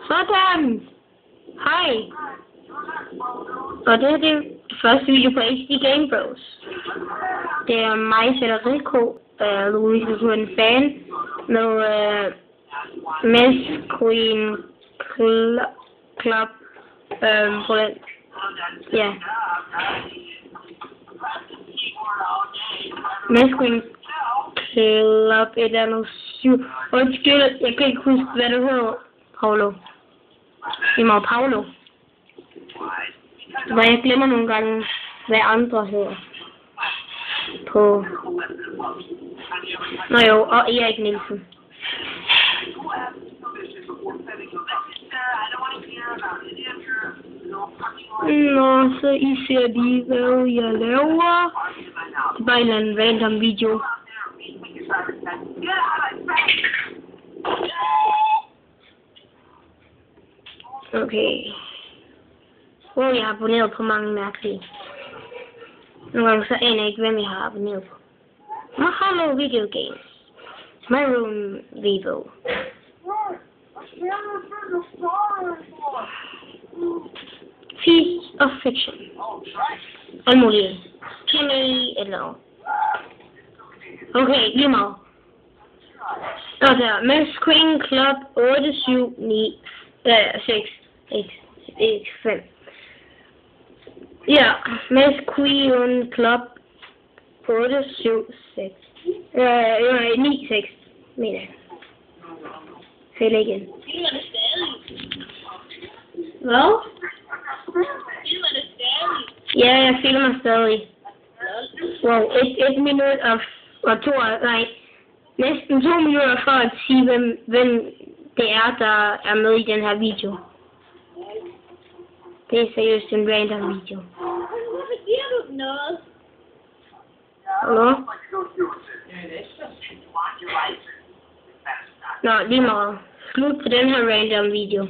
Sådan! Hej! Og det er det første video på HD Game Bros. Det er mig, Federico, Louise er en fan, med Miss Queen Club, på den, ja. Miss Queen Club, et eller andet 7. Undskyld, jeg kan ikke huske, hvad det hedder, Paolo. Det er Paolo. Hvor jeg glemmer nogle gange, hvad andre hedder. På... Nå jo, og Erik Nielsen. Nå, så I ser lige, hvad jeg laver. Det er bare en eller anden random video. Okay. Jeg har abonneret på mange mærkelige. Nogle gange så aner jeg ikke, hvem jeg har abonneret på. Mahalo Video Games. My Room Vivo. Feast of Fiction. Alt muligt. Kenny eller... Okay, lige meget. Og der, Miss Queen Club 879 5. Ja, Miss Queen Club 876. 96, mener jeg. Fælde igen. Filmer det stadig? Hvad? Filmer det stadig? Ja, jeg filmer stadig. Wow, 1 minut og 2, nej, næsten 2 minutter for at sige, hvem det er, der er med i den her video. Det er seriøst en random video. Hvorfor giver du dem noget? Hallo? Nå, lige meget. Slut på den her random video.